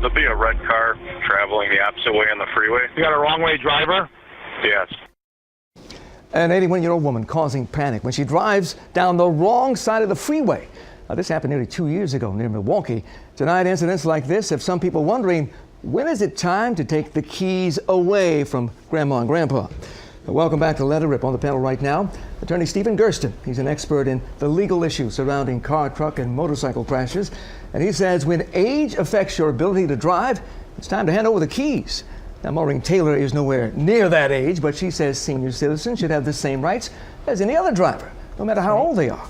There'll be a red car traveling the opposite way on the freeway. You got a wrong-way driver? Yes. An 81-year-old woman causing panic when she drives down the wrong side of the freeway. This happened nearly 2 years ago near Milwaukee. Tonight, incidents like this have some people wondering, when is it time to take the keys away from Grandma and Grandpa? Welcome back to Let It Rip. On the panel right now, attorney Stephen Gersten. He's an expert in the legal issues surrounding car, truck, and motorcycle crashes. And he says when age affects your ability to drive, it's time to hand over the keys. Now, Maureen Taylor is nowhere near that age, but she says senior citizens should have the same rights as any other driver, no matter how old they are.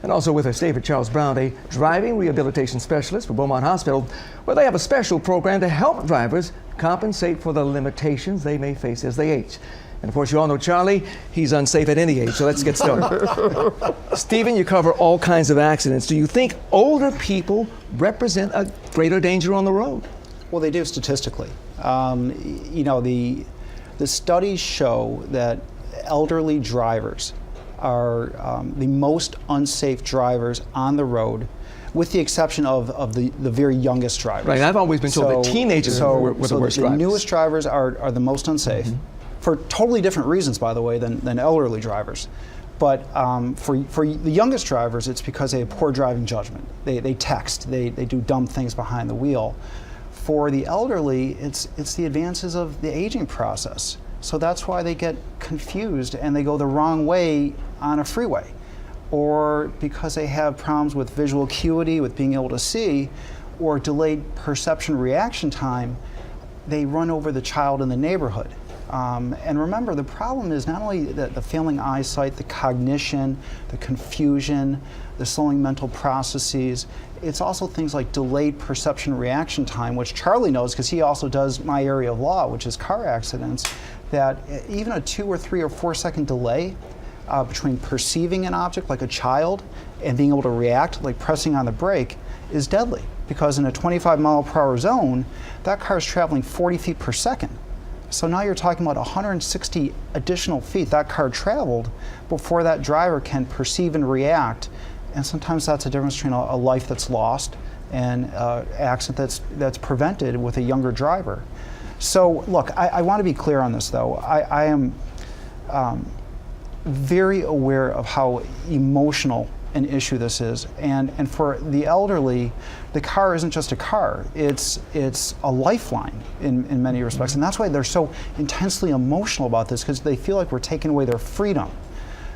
And also with us, David Charles Brown, a driving rehabilitation specialist for Beaumont Hospital, where they have a special program to help drivers compensate for the limitations they may face as they age. And of course, you all know Charlie. He's unsafe at any age, so let's get started. Stephen, you cover all kinds of accidents. Do you think older people represent a greater danger on the road? Well, they do statistically. You know, the studies show that elderly drivers are the most unsafe drivers on the road, with the exception of the very youngest drivers. Right, I've always been told that teenagers were the worst drivers. The newest drivers are the most unsafe, for totally different reasons, by the way, than elderly drivers. But for the youngest drivers, it's because they have poor driving judgment. They text, they do dumb things behind the wheel. For the elderly, it's the advances of the aging process. So that's why they get confused and they go the wrong way on a freeway. Or because they have problems with visual acuity, with being able to see, or delayed perception reaction time, they run over the child in the neighborhood. And remember, the problem is not only the failing eyesight, the cognition, the confusion, the slowing mental processes, it's also things like delayed perception reaction time, which Charlie knows because he also does my area of law, which is car accidents, that even a 2 or 3 or 4 second delay between perceiving an object like a child and being able to react, like pressing on the brake, is deadly. Because in a 25-mile-per-hour zone, that car is traveling 40 feet per second. So now you're talking about 160 additional feet that car traveled before that driver can perceive and react. And sometimes that's the difference between a life that's lost and an accident that's prevented with a younger driver. So look, I want to be clear on this though. I am very aware of how emotional an issue this is, and for the elderly, the car isn't just a car, it's a lifeline in many respects, and that's why they're so intensely emotional about this, because they feel like we're taking away their freedom.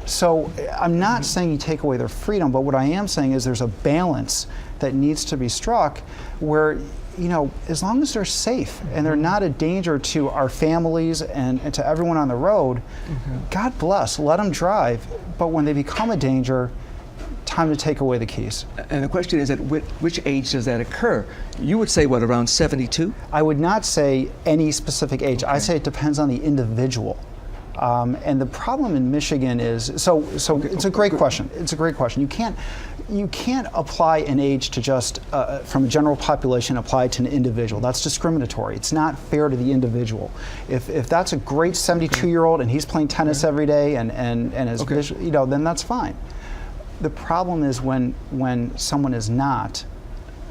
So I'm not saying you take away their freedom, but what I am saying is there's a balance that needs to be struck where, you know, as long as they're safe and they're not a danger to our families and to everyone on the road, God bless, let them drive. But when they become a danger, time to take away the keys. And the question is, at which age does that occur? You would say, what, around 72? I would not say any specific age. I say it depends on the individual. And the problem in Michigan is, so it's a great question. It's a great question. You can't apply an age to just, from a general population, apply it to an individual. That's discriminatory. It's not fair to the individual. If that's a great 72-year-old and he's playing tennis every day and is, you know, then that's fine. The problem is when someone is not,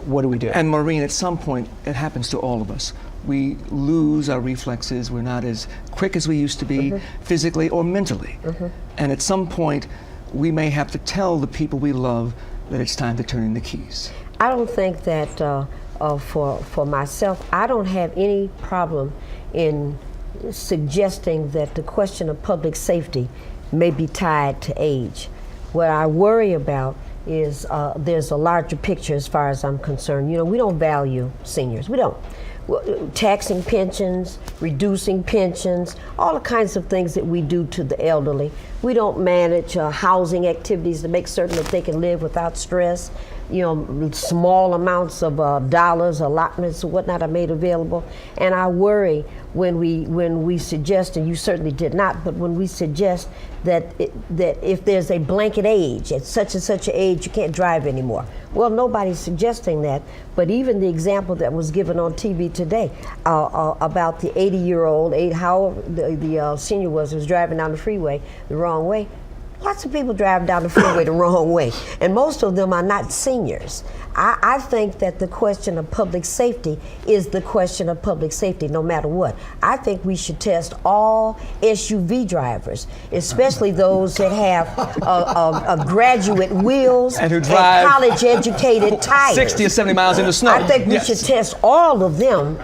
what do we do? And Maureen, at some point, it happens to all of us. We lose our reflexes. We're not as quick as we used to be, physically or mentally. And at some point, we may have to tell the people we love that it's time to turn in the keys. I don't think that for myself, I don't have any problem in suggesting that the question of public safety may be tied to age. What I worry about is there's a larger picture as far as I'm concerned. You know, we don't value seniors. We don't. Taxing pensions, reducing pensions, all the kinds of things that we do to the elderly. We don't manage housing activities to make certain that they can live without stress. You know, small amounts of dollars, allotments, and whatnot are made available. And I worry when we suggest, and you certainly did not, but when we suggest that if there's a blanket age, at such and such an age, you can't drive anymore. Well, nobody's suggesting that, but even the example that was given on TV today about the 80-year-old, how the senior was driving down the freeway the wrong way, Lots of people drive down the freeway the wrong way, and most of them are not seniors. I think that the question of public safety is the question of public safety no matter what. I think we should test all SUV drivers, especially those that have a graduate wheels and who drive college-educated tires. 60 or 70 miles in the snow. I think we should test all of them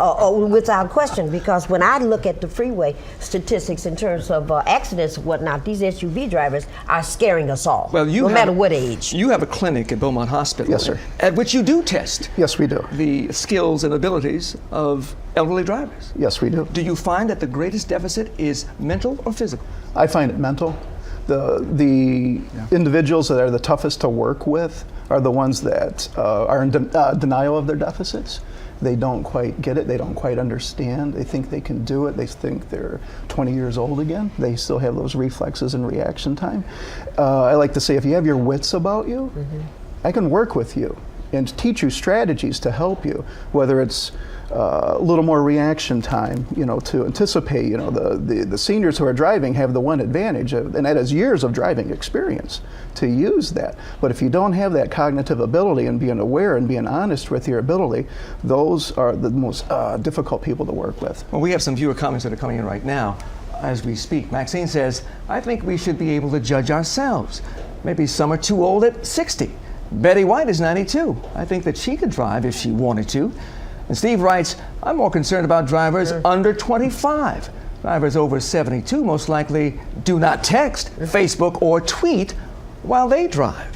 without question, because when I look at the freeway statistics in terms of accidents and whatnot, these SUV drivers are scaring us all, no matter what age. You have a clinic at Beaumont Hospital. Yes, sir. At which you do test. Yes, we do. The skills and abilities of elderly drivers. Yes, we do. Do you find that the greatest deficit is mental or physical? I find it mental. The individuals that are the toughest to work with are the ones that are in denial of their deficits. They don't quite get it. They don't quite understand. They think they can do it. They think they're 20 years old again. They still have those reflexes and reaction time. I like to say, if you have your wits about you, I can work with you and teach you strategies to help you, whether it's a little more reaction time, to anticipate. The seniors who are driving have the one advantage, and that is years of driving experience to use that. But if you don't have that cognitive ability and being aware and being honest with your ability, those are the most difficult people to work with. Well, we have some viewer comments that are coming in right now as we speak. Maxine says, I think we should be able to judge ourselves. Maybe some are too old at 60. Betty White is 92. I think that she could drive if she wanted to. And Steve writes, I'm more concerned about drivers under 25. Drivers over 72 most likely do not text, Facebook, or tweet while they drive.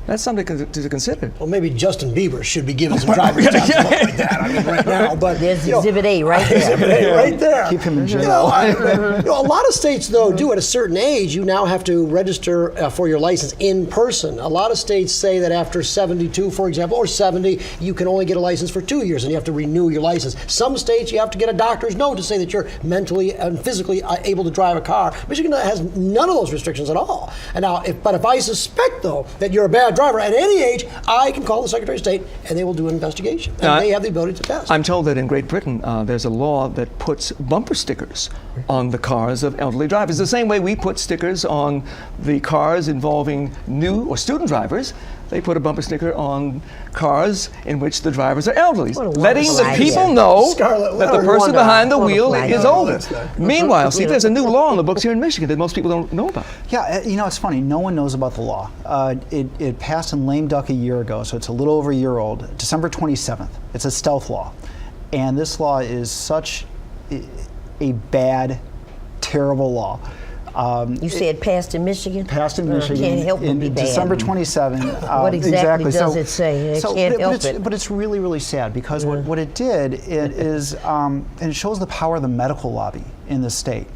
That's something to consider. Well, maybe Justin Bieber should be given some driver's tests like that. I mean, right now, but there's Exhibit A right there. Exhibit A right there. Keep him in jail. A lot of states, though, do at a certain age, you now have to register for your license in person. A lot of states say that after 72, for example, or 70, you can only get a license for 2 years, and you have to renew your license. Some states, you have to get a doctor's note to say that you're mentally and physically able to drive a car. Michigan has none of those restrictions at all. And now, if I suspect, though, that you're a bad driver at any age, I can call the Secretary of State and they will do an investigation. And they have the ability to test. I'm told that in Great Britain, there's a law that puts bumper stickers on the cars of elderly drivers. The same way we put stickers on the cars involving new or student drivers, they put a bumper sticker on cars in which the drivers are elderly, letting the people know that the person behind the wheel is older. Meanwhile, see, there's a new law on the books here in Michigan that most people don't know about. Yeah, it's funny. No one knows about the law. It passed in lame duck a year ago, so it's a little over a year old. December 27th. It's a stealth law. And this law is such a bad, terrible law. You said passed in Michigan? Passed in Michigan. Can't help but be bad. December 27. What exactly does it say? It can't help it. But it's really, really sad because what it did is, and it shows the power of the medical lobby in the state.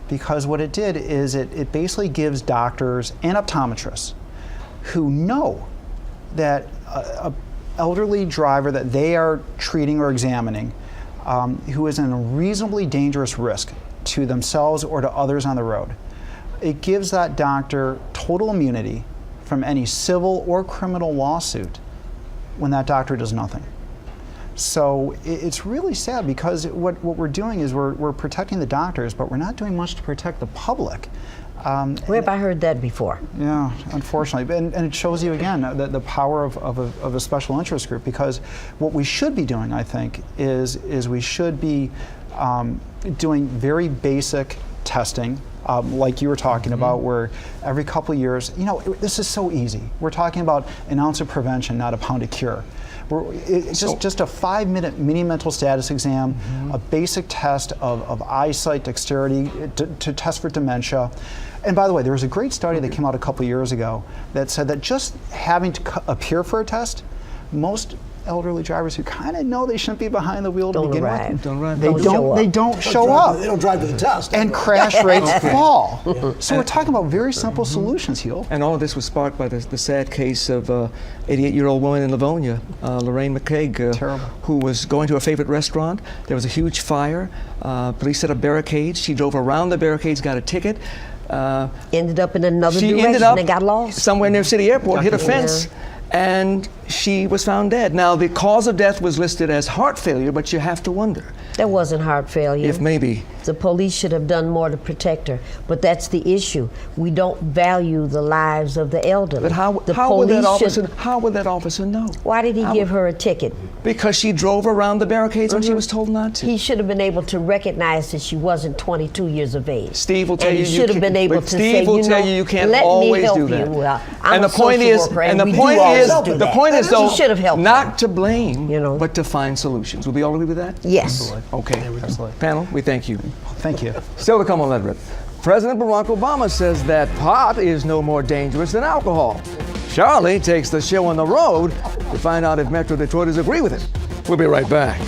Because what it did is it basically gives doctors and optometrists who know that an elderly driver that they are treating or examining who is in a reasonably dangerous risk to themselves or to others on the road. It gives that doctor total immunity from any civil or criminal lawsuit when that doctor does nothing. So it's really sad because what we're doing is we're protecting the doctors, but we're not doing much to protect the public. Where have I heard that before? Yeah, unfortunately. And it shows you again the power of a special interest group, because what we should be doing, I think, is we should be doing very basic testing, like you were talking about, where every couple of years, this is so easy. We're talking about an ounce of prevention, not a pound of cure. It's just a 5-minute mini mental status exam, a basic test of eyesight, dexterity, to test for dementia. And by the way, there was a great study that came out a couple of years ago that said that just having to appear for a test, most elderly drivers who kind of know they shouldn't be behind the wheel to begin with, they don't show up. They don't drive to the test. And crash rates fall. So we're talking about very simple solutions, Heel. And all of this was sparked by the sad case of 88-year-old woman in Livonia, Lorraine McCaig, who was going to a favorite restaurant. There was a huge fire. Police set up barricades. She drove around the barricades, got a ticket. Ended up in another direction and got lost. Somewhere near City Airport, hit a fence. And she was found dead. Now, the cause of death was listed as heart failure, but you have to wonder. That wasn't heart failure. If maybe The police should have done more to protect her. But that's the issue. We don't value the lives of the elderly. But how would that officer know? Why did he give her a ticket? Because she drove around the barricades when she was told not to. He should have been able to recognize that she wasn't 22 years of age. Steve will tell and you. He should have been able to say, Steve will tell you can't let always me help do that. You. Well, And the point is, the point is, though, not to blame, but to find solutions. Will we all agree with that? Yes. Okay. Absolutely. Panel, we thank you. Thank you. Still to come on Let Rip. President Barack Obama says that pot is no more dangerous than alcohol. Charlie takes the show on the road to find out if Metro Detroiters agree with it. We'll be right back.